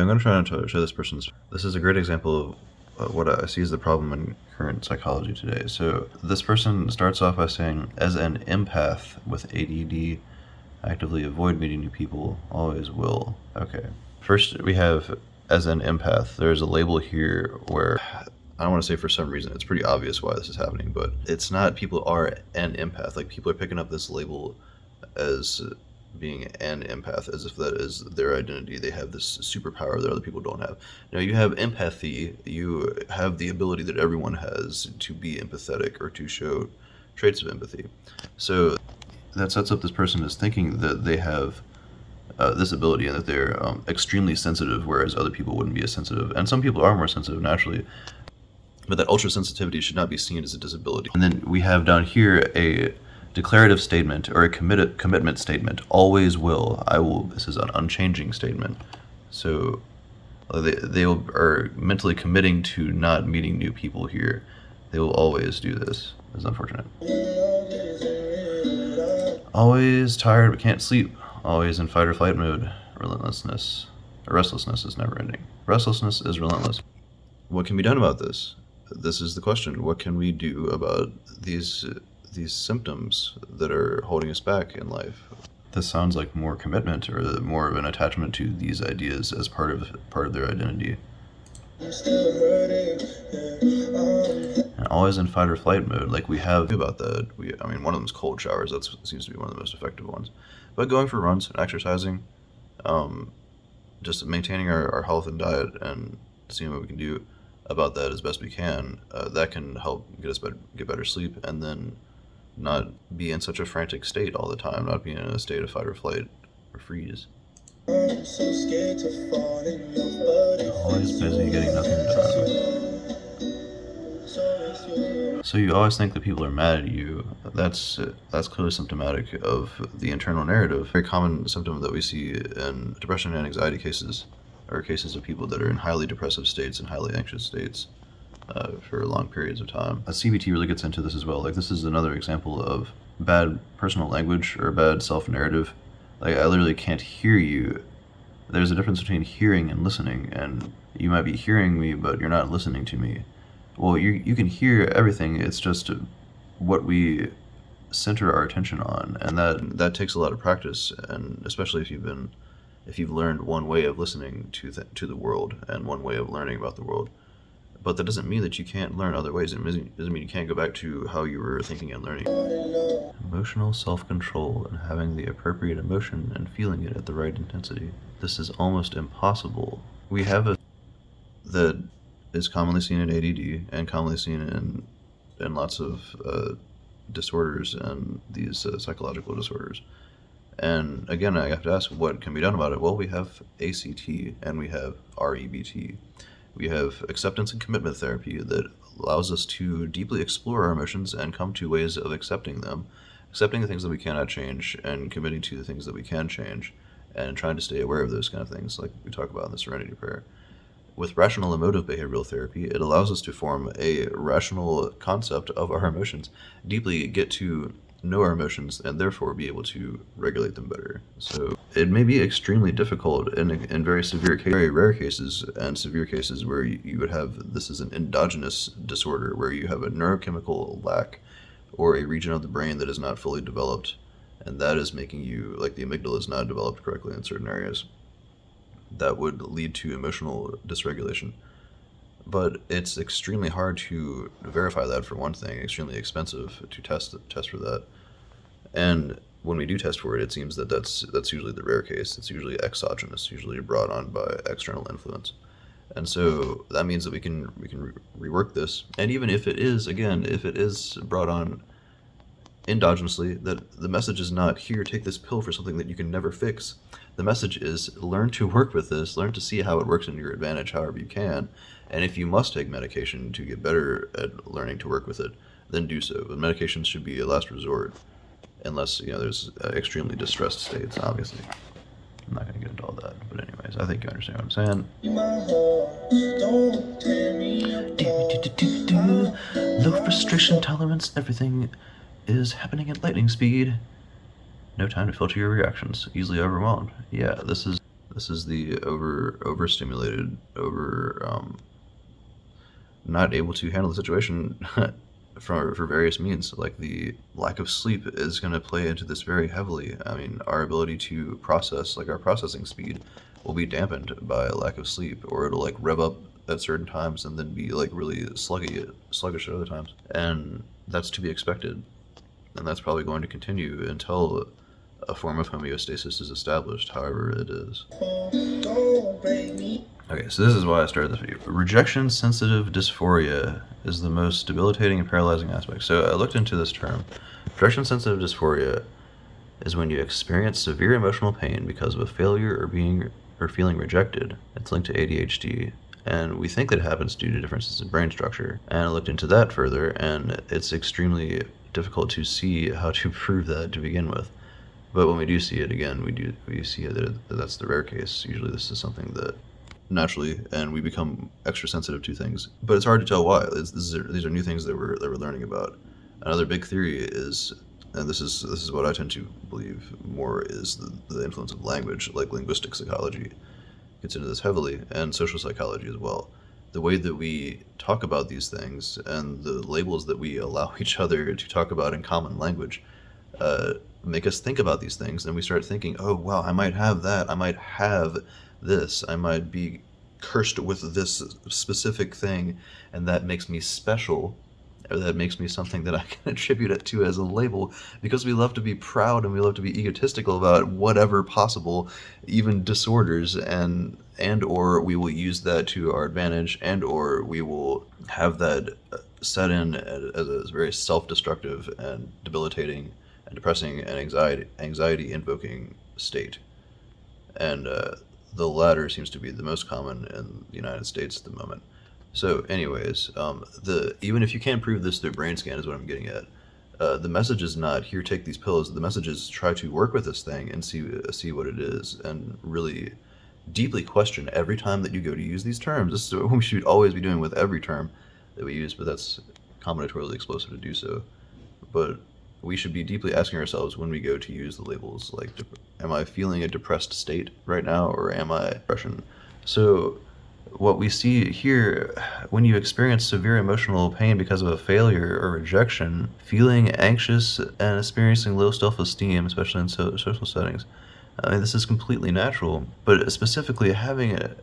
going to try to show this person's. This is a great example of what I see as the problem in current psychology today. So this person starts off by saying, as an empath with ADD, actively avoid meeting new people, always will. Okay. First, we have as an empath. There's a label here where I don't want to say for some reason it's pretty obvious why this is happening, but it's not people are an empath. Like, people are picking up this label as being an empath as if that is their identity. They have this superpower that other people don't have. Now, you have empathy. You have the ability that everyone has to be empathetic or to show traits of empathy. So that sets up this person as thinking that they have this ability and that they're extremely sensitive, whereas other people wouldn't be as sensitive. And some people are more sensitive naturally, but that ultra sensitivity should not be seen as a disability. And then we have down here a declarative statement or a commitment statement. Always will. I will. This is an unchanging statement. So they are mentally committing to not meeting new people here. They will always do this. It's unfortunate. Always tired but can't sleep. Always in fight or flight mode. Relentlessness. Restlessness is never ending. Restlessness is relentless. What can be done about this? This is the question. What can we do about these symptoms that are holding us back in life? This sounds like more commitment or more of an attachment to these ideas as part of their identity. And always in fight or flight mode, like we have about that. I mean, one of them is cold showers. That seems to be one of the most effective ones. But going for runs and exercising, just maintaining our health and diet and seeing what we can do about that as best we can, that can help get better sleep, and then not be in such a frantic state all the time, not be in a state of fight or flight or freeze. I'm so scared to fall in your body. Always busy getting nothing done. So you always think that people are mad at you. That's clearly symptomatic of the internal narrative. Very common symptom that we see in depression and anxiety cases, or cases of people that are in highly depressive states and highly anxious states for long periods of time. CBT really gets into this as well. Like, this is another example of bad personal language or bad self-narrative. Like, I literally can't hear you. There's a difference between hearing and listening, and you might be hearing me, but you're not listening to me. Well, you can hear everything. It's just what we center our attention on, and that takes a lot of practice, and especially if you've learned one way of listening to the world and one way of learning about the world. But that doesn't mean that you can't learn other ways. It doesn't mean you can't go back to how you were thinking and learning. Emotional self-control and having the appropriate emotion and feeling it at the right intensity. This is almost impossible. We have that is commonly seen in ADD and commonly seen in lots of disorders and these psychological disorders. And again, I have to ask, what can be done about it? Well, we have ACT and we have REBT. We have acceptance and commitment therapy that allows us to deeply explore our emotions and come to ways of accepting them, accepting the things that we cannot change and committing to the things that we can change, and trying to stay aware of those kind of things, like we talk about in the Serenity Prayer. With rational emotive behavioral therapy, it allows us to form a rational concept of our emotions, deeply get to know our emotions, and therefore be able to regulate them better. So it may be extremely difficult in very very rare cases and severe cases where you would have this is an endogenous disorder where you have a neurochemical lack or a region of the brain that is not fully developed, and that is making you, like, the amygdala is not developed correctly in certain areas. That would lead to emotional dysregulation. But it's extremely hard to verify that, for one thing, extremely expensive to test for that. And when we do test for it, it seems that that's usually the rare case. It's usually exogenous, usually brought on by external influence. And so that means that we can rework this. And even if it is brought on endogenously, that the message is not, here, take this pill for something that you can never fix. The message is, learn to work with this, learn to see how it works in your advantage however you can. And if you must take medication to get better at learning to work with it, then do so. But medications should be a last resort, unless, there's extremely distressed states, obviously. I'm not going to get into all that, but anyways, I think you understand what I'm saying. Low frustration tolerance, everything is happening at lightning speed. No time to filter your reactions, easily overwhelmed. Yeah, this is This is the overstimulated, not able to handle the situation for various means. Like the lack of sleep is going to play into this very heavily. I mean, our ability to process, like our processing speed, will be dampened by a lack of sleep, or it'll like rev up at certain times and then be like really sluggish at other times. And that's to be expected. And that's probably going to continue until a form of homeostasis is established, however it is. Okay, so this is why I started this video. Rejection-sensitive dysphoria is the most debilitating and paralyzing aspect. So I looked into this term. Rejection-sensitive dysphoria is when you experience severe emotional pain because of a failure or feeling rejected. It's linked to ADHD, and we think that it happens due to differences in brain structure. And I looked into that further, and it's extremely difficult to see how to prove that to begin with. But when we do see it again, we see that that's the rare case. Usually this is something that naturally, and we become extra sensitive to things. But it's hard to tell why. These are new things that we're learning about. Another big theory is, and this is what I tend to believe more, is the influence of language. Like linguistic psychology gets into this heavily, and social psychology as well. The way that we talk about these things and the labels that we allow each other to talk about in common language make us think about these things, and we start thinking, oh wow, I might have that, I might have this, I might be cursed with this specific thing, and that makes me special, or that makes me something that I can attribute it to as a label, because we love to be proud and we love to be egotistical about whatever possible, even disorders, and or we will use that to our advantage, and or we will have that set in as a very self-destructive and debilitating and depressing and anxiety invoking state. And the latter seems to be the most common in the United States at the moment. So anyways, even if you can't prove this through brain scan, is what I'm getting at. The message is not, here, take these pills. The message is, try to work with this thing and see what it is, and really deeply question every time that you go to use these terms. This is what we should always be doing with every term that we use, but that's combinatorially explosive to do so. But we should be deeply asking ourselves when we go to use the labels, like, am I feeling a depressed state right now, or am I depression? So what we see here, when you experience severe emotional pain because of a failure or rejection, feeling anxious and experiencing low self-esteem, especially in social settings, I mean, this is completely natural. But specifically having an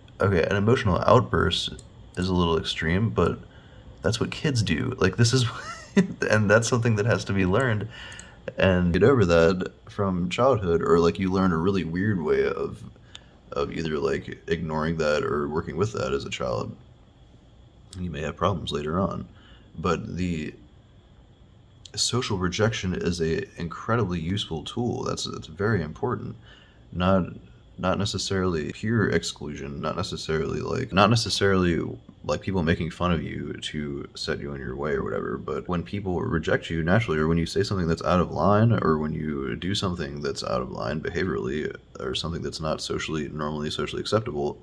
emotional outburst is a little extreme, but that's what kids do. Like, this is and that's something that has to be learned, and get over that from childhood, or like you learn a really weird way of either like ignoring that or working with that as a child. You may have problems later on. But the social rejection is a incredibly useful tool. That's very important. Not necessarily pure exclusion, not necessarily like people making fun of you to set you on your way or whatever, but when people reject you naturally, or when you say something that's out of line, or when you do something that's out of line behaviorally, or something that's not normally socially acceptable,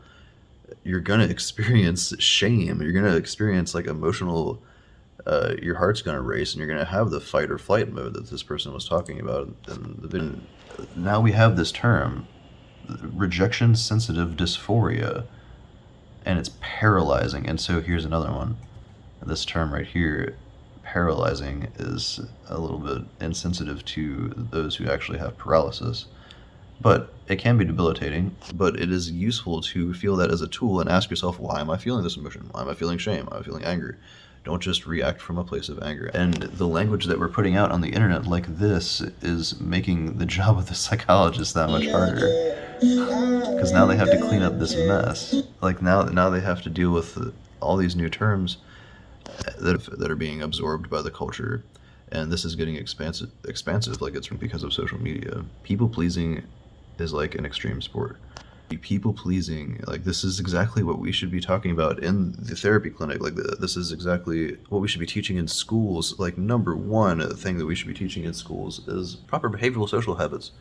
you're gonna experience shame. You're gonna experience like emotional, your heart's gonna race, and you're gonna have the fight or flight mode that this person was talking about. And now we have this term, rejection sensitive dysphoria, and it's paralyzing. And so here's another one. This term right here, paralyzing, is a little bit insensitive to those who actually have paralysis, but it can be debilitating. But it is useful to feel that as a tool and ask yourself, why am I feeling this emotion? Why am I feeling shame? Why am I feeling anger? Don't just react from a place of anger. And the language that we're putting out on the internet like this is making the job of the psychologist that much harder, because now they have to clean up this mess. Like now they have to deal with all these new terms that are being absorbed by the culture, and this is getting expansive. Like, it's because of social media. People pleasing is like an extreme sport. People pleasing, like, this is exactly what we should be talking about in the therapy clinic. Like, this is exactly what we should be teaching in schools. Like, number one thing that we should be teaching in schools is proper behavioral social habits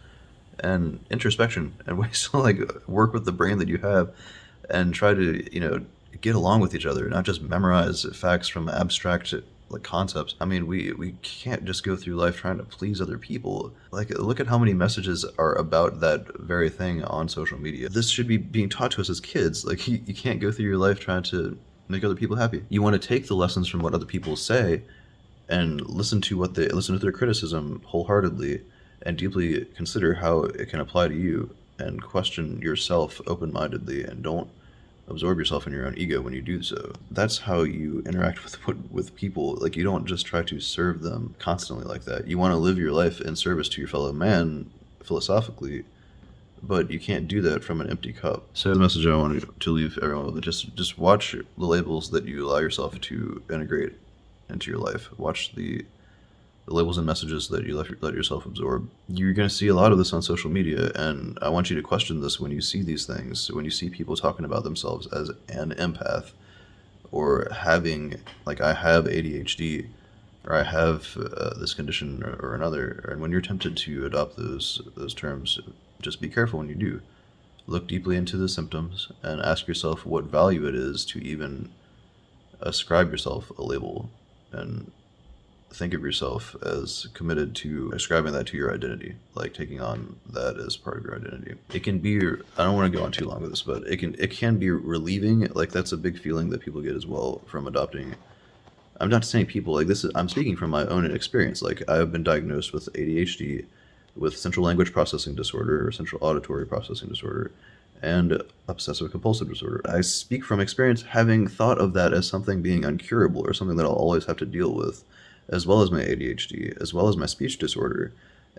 and introspection, and ways to like work with the brain that you have and try to get along with each other, not just memorize facts from abstract like concepts. I mean, we can't just go through life trying to please other people. Like, look at how many messages are about that very thing on social media. This should be being taught to us as kids. Like, you can't go through your life trying to make other people happy. You want to take the lessons from what other people say and listen to their criticism wholeheartedly and deeply consider how it can apply to you, and question yourself open-mindedly, and don't absorb yourself in your own ego when you do so. That's how you interact with people. Like, you don't just try to serve them constantly like that. You want to live your life in service to your fellow man philosophically, but you can't do that from an empty cup. So the message I want to leave everyone with, just watch the labels that you allow yourself to integrate into your life. Watch the labels and messages that you let yourself absorb. You're going to see a lot of this on social media, and I want you to question this when you see these things. When you see people talking about themselves as an empath, or having, like, I have ADHD, or I have this condition or another, and when you're tempted to adopt those terms, just be careful when you do. Look deeply into the symptoms and ask yourself what value it is to even ascribe yourself a label, and think of yourself as committed to ascribing that to your identity, like taking on that as part of your identity. It can be, I don't want to go on too long with this, but it can be relieving. Like, that's a big feeling that people get as well from adopting. I'm not saying people, like, I'm speaking from my own experience. Like, I have been diagnosed with ADHD, with central language processing disorder, or central auditory processing disorder, and obsessive compulsive disorder. I speak from experience, having thought of that as something being uncurable, or something that I'll always have to deal with, as well as my ADHD, as well as my speech disorder.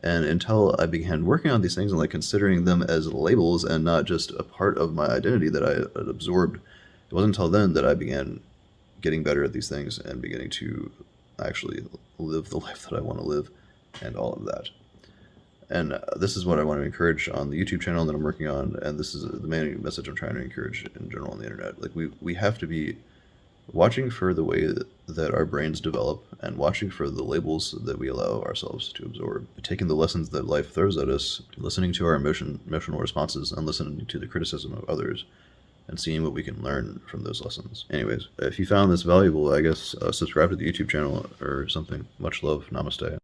And until I began working on these things and, like, considering them as labels and not just a part of my identity that I had absorbed, it wasn't until then that I began getting better at these things and beginning to actually live the life that I want to live, and all of that. And this is what I want to encourage on the YouTube channel that I'm working on, and this is the main message I'm trying to encourage in general on the internet. Like, we have to be watching for the way that our brains develop, and watching for the labels that we allow ourselves to absorb, taking the lessons that life throws at us, listening to our emotional responses, and listening to the criticism of others, and seeing what we can learn from those lessons. Anyways, if you found this valuable, I guess subscribe to the YouTube channel or something. Much love. Namaste.